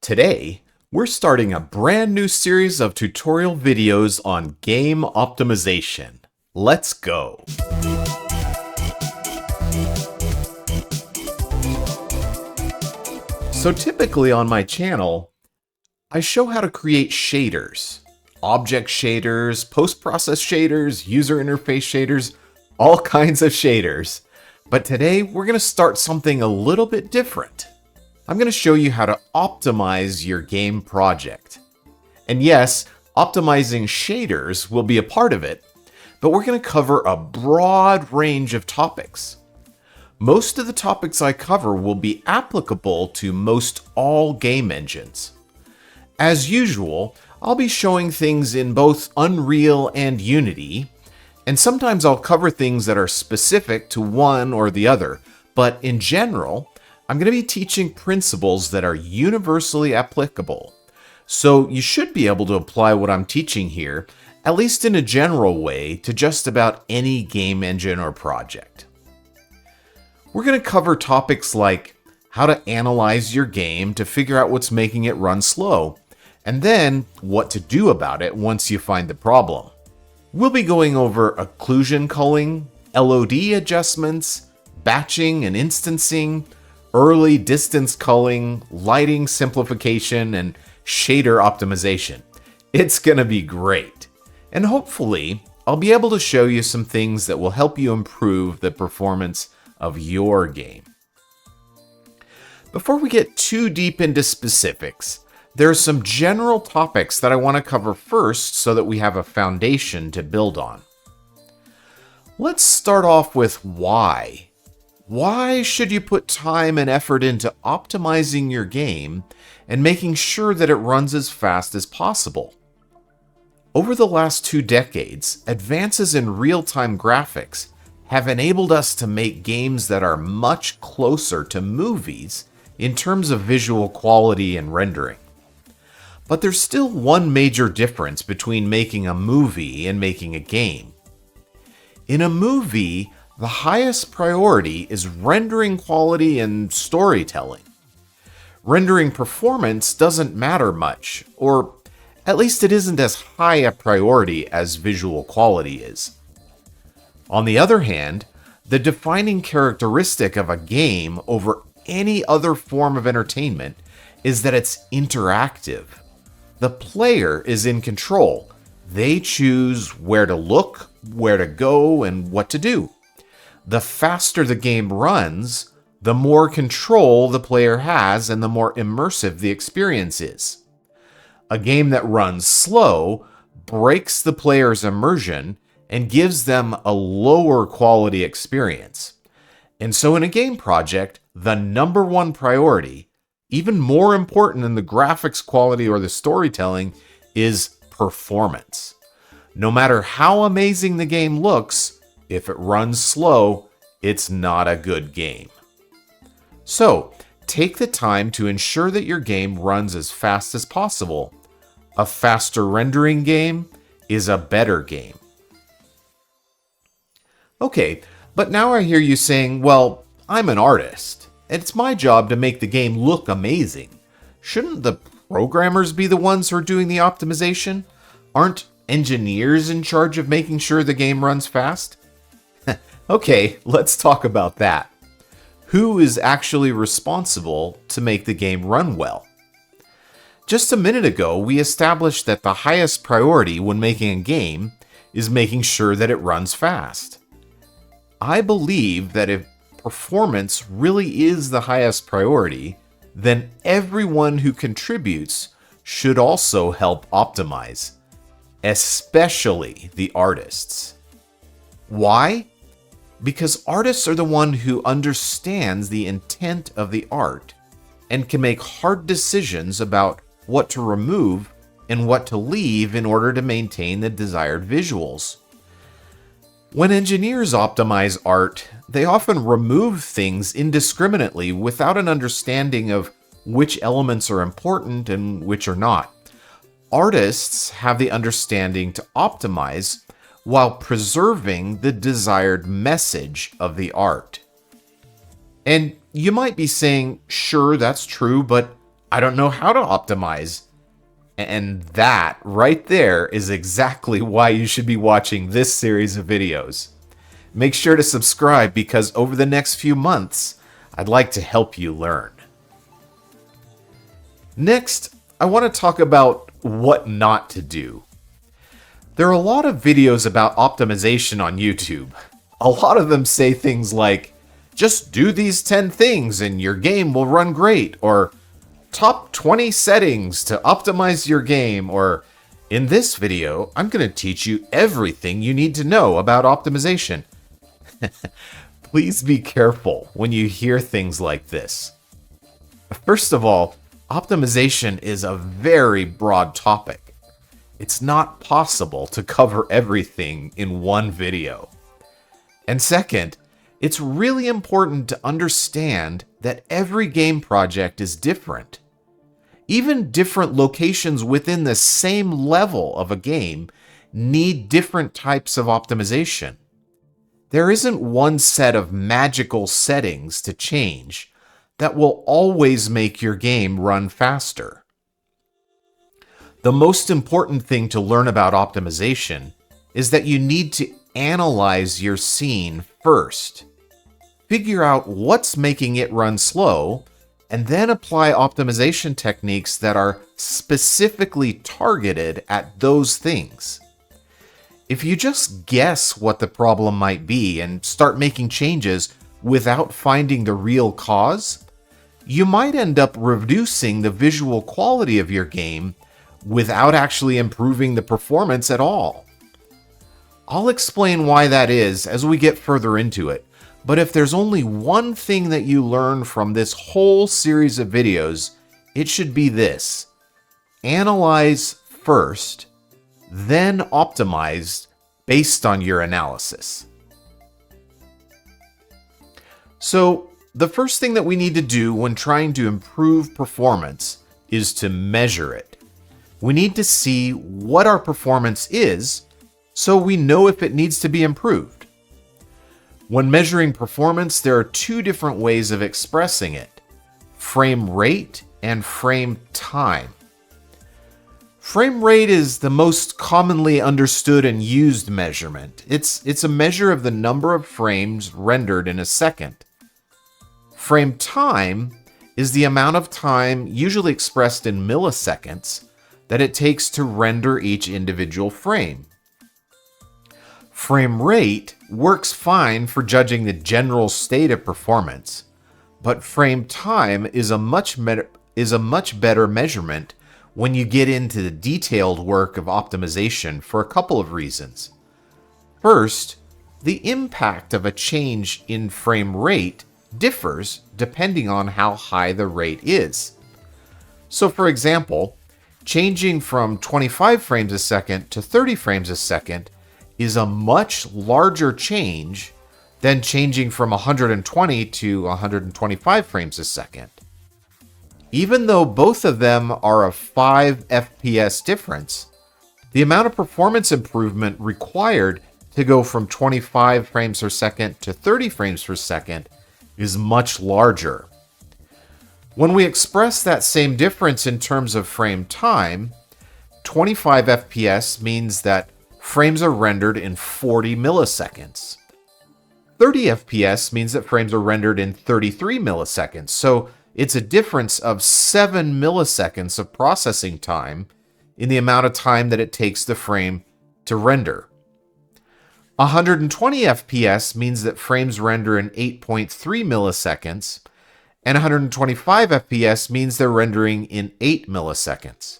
Today, we're starting a brand new series of tutorial videos on game optimization. Let's go! So typically on my channel, I show how to create shaders. Object shaders, post-process shaders, user interface shaders, all kinds of shaders. But today, we're going to start something a little bit different. I'm going to show you how to optimize your game project. And yes, optimizing shaders will be a part of it, but we're going to cover a broad range of topics. Most of the topics I cover will be applicable to most all game engines. As usual, I'll be showing things in both Unreal and Unity, and sometimes I'll cover things that are specific to one or the other, but in general, I'm going to be teaching principles that are universally applicable. So you should be able to apply what I'm teaching here, at least in a general way, to just about any game engine or project. We're going to cover topics like how to analyze your game to figure out what's making it run slow, and then what to do about it once you find the problem. We'll be going over occlusion culling, LOD adjustments, batching and instancing, early distance culling, lighting simplification, and shader optimization. It's going to be great. And hopefully, I'll be able to show you some things that will help you improve the performance of your game. Before we get too deep into specifics, there are some general topics that I want to cover first so that we have a foundation to build on. Let's start off with why. Why should you put time and effort into optimizing your game and making sure that it runs as fast as possible? Over the last 2 decades, advances in real-time graphics have enabled us to make games that are much closer to movies in terms of visual quality and rendering. But there's still one major difference between making a movie and making a game. In a movie, the highest priority is rendering quality and storytelling. Rendering performance doesn't matter much, or at least it isn't as high a priority as visual quality is. On the other hand, the defining characteristic of a game over any other form of entertainment is that it's interactive. The player is in control. They choose where to look, where to go, and what to do. The faster the game runs, the more control the player has and the more immersive the experience is. A game that runs slow breaks the player's immersion and gives them a lower quality experience. And so in a game project, the number one priority, even more important than the graphics quality or the storytelling, is performance. No matter how amazing the game looks, if it runs slow, it's not a good game. So, take the time to ensure that your game runs as fast as possible. A faster rendering game is a better game. Okay, but now I hear you saying, well, I'm an artist, and it's my job to make the game look amazing. Shouldn't the programmers be the ones who are doing the optimization? Aren't engineers in charge of making sure the game runs fast? Okay, let's talk about that. Who is actually responsible to make the game run well? Just a minute ago, we established that the highest priority when making a game is making sure that it runs fast. I believe that if performance really is the highest priority, then everyone who contributes should also help optimize, especially the artists. Why? Because artists are the one who understands the intent of the art and can make hard decisions about what to remove and what to leave in order to maintain the desired visuals. When engineers optimize art, they often remove things indiscriminately without an understanding of which elements are important and which are not. Artists have the understanding to optimize while preserving the desired message of the art. And you might be saying, sure, that's true, but I don't know how to optimize. And that right there is exactly why you should be watching this series of videos. Make sure to subscribe because over the next few months, I'd like to help you learn. Next, I want to talk about what not to do. There are a lot of videos about optimization on YouTube. A lot of them say things like, just do these 10 things and your game will run great, or top 20 settings to optimize your game, or in this video, I'm going to teach you everything you need to know about optimization. Please be careful when you hear things like this. First of all, optimization is a very broad topic. It's not possible to cover everything in one video. And second, it's really important to understand that every game project is different. Even different locations within the same level of a game need different types of optimization. There isn't one set of magical settings to change that will always make your game run faster. The most important thing to learn about optimization is that you need to analyze your scene first. Figure out what's making it run slow, and then apply optimization techniques that are specifically targeted at those things. If you just guess what the problem might be and start making changes without finding the real cause, you might end up reducing the visual quality of your game without actually improving the performance at all. I'll explain why that is as we get further into it. But if there's only one thing that you learn from this whole series of videos, it should be this: analyze first, then optimize based on your analysis. So, the first thing that we need to do when trying to improve performance is to measure it. We need to see what our performance is so we know if it needs to be improved. When measuring performance, there are two different ways of expressing it: frame rate and frame time. Frame rate is the most commonly understood and used measurement. It's a measure of the number of frames rendered in a second. Frame time is the amount of time, usually expressed in milliseconds, that it takes to render each individual frame. Frame rate works fine for judging the general state of performance, but frame time is a much better measurement when you get into the detailed work of optimization for a couple of reasons. First, the impact of a change in frame rate differs depending on how high the rate is. So for example, changing from 25 frames a second to 30 frames a second is a much larger change than changing from 120 to 125 frames a second. Even though both of them are a 5 FPS difference, the amount of performance improvement required to go from 25 frames per second to 30 frames per second is much larger. When we express that same difference in terms of frame time, 25 FPS means that frames are rendered in 40 milliseconds. 30 FPS means that frames are rendered in 33 milliseconds, so it's a difference of 7 milliseconds of processing time in the amount of time that it takes the frame to render. 120 FPS means that frames render in 8.3 milliseconds, and 125 FPS means they're rendering in 8 milliseconds.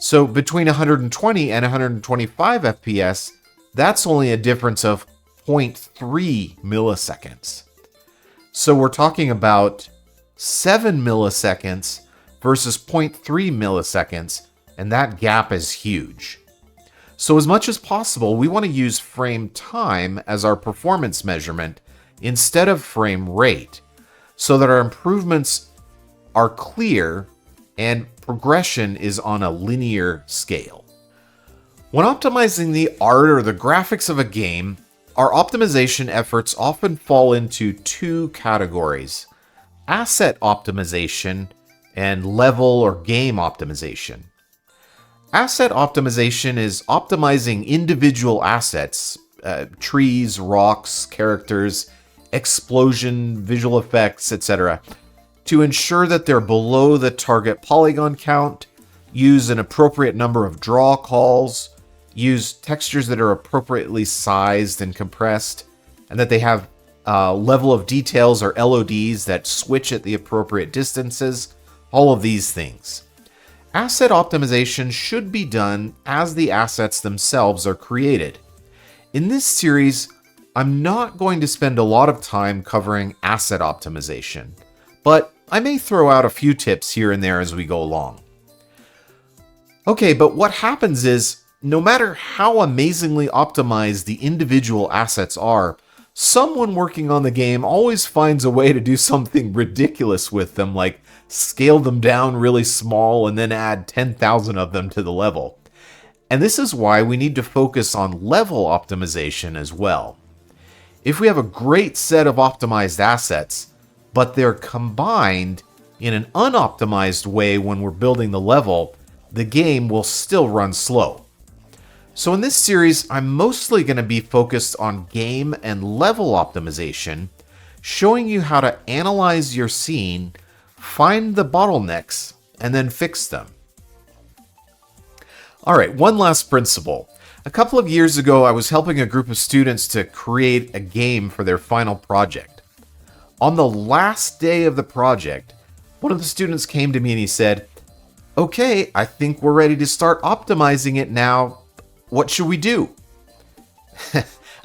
So between 120 and 125 FPS, that's only a difference of 0.3 milliseconds. So we're talking about 7 milliseconds versus 0.3 milliseconds, and that gap is huge. So as much as possible, we want to use frame time as our performance measurement instead of frame rate, so that our improvements are clear and progression is on a linear scale. When optimizing the art or the graphics of a game, our optimization efforts often fall into two categories: asset optimization and level or game optimization. Asset optimization is optimizing individual assets, trees, rocks, characters, explosion, visual effects, etc., to ensure that they're below the target polygon count, use an appropriate number of draw calls, use textures that are appropriately sized and compressed, and that they have level of details or LODs that switch at the appropriate distances, all of these things. Asset optimization should be done as the assets themselves are created. In this series, I'm not going to spend a lot of time covering asset optimization, but I may throw out a few tips here and there as we go along. Okay, but what happens is, no matter how amazingly optimized the individual assets are, someone working on the game always finds a way to do something ridiculous with them, like scale them down really small and then add 10,000 of them to the level. And this is why we need to focus on level optimization as well. If we have a great set of optimized assets, but they're combined in an unoptimized way when we're building the level, the game will still run slow. So in this series, I'm mostly going to be focused on game and level optimization, showing you how to analyze your scene, find the bottlenecks, and then fix them. All right, one last principle. A couple of years ago, I was helping a group of students to create a game for their final project. On the last day of the project, one of the students came to me and he said, "Okay, I think we're ready to start optimizing it now. What should we do?"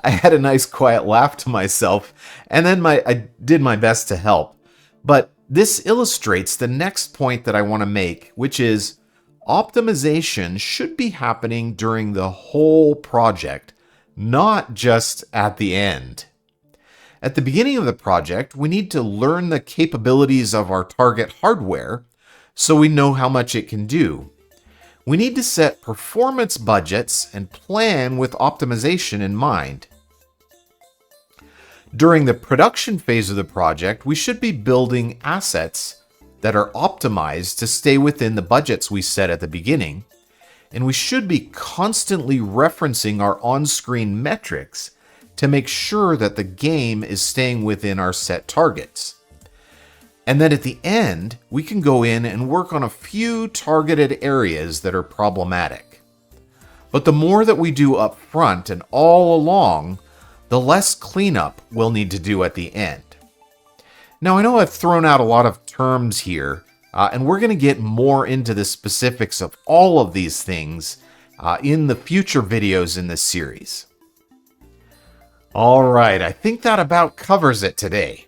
I had a nice quiet laugh to myself, and then I did my best to help. But this illustrates the next point that I want to make, which is optimization should be happening during the whole project, not just at the end. At the beginning of the project, we need to learn the capabilities of our target hardware so we know how much it can do. We need to set performance budgets and plan with optimization in mind. During the production phase of the project, we should be building assets that are optimized to stay within the budgets we set at the beginning, and we should be constantly referencing our on-screen metrics to make sure that the game is staying within our set targets. And then at the end, we can go in and work on a few targeted areas that are problematic. But the more that we do up front and all along, the less cleanup we'll need to do at the end. Now, I know I've thrown out a lot of terms here, and we're going to get more into the specifics of all of these things in the future videos in this series. All right, I think that about covers it today.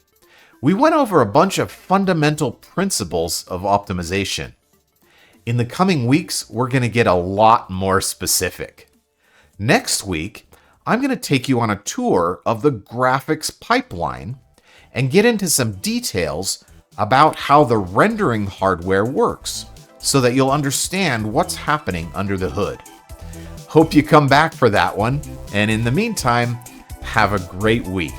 We went over a bunch of fundamental principles of optimization. In the coming weeks, we're going to get a lot more specific. Next week, I'm going to take you on a tour of the graphics pipeline and get into some details about how the rendering hardware works so that you'll understand what's happening under the hood. Hope you come back for that one, and in the meantime, have a great week.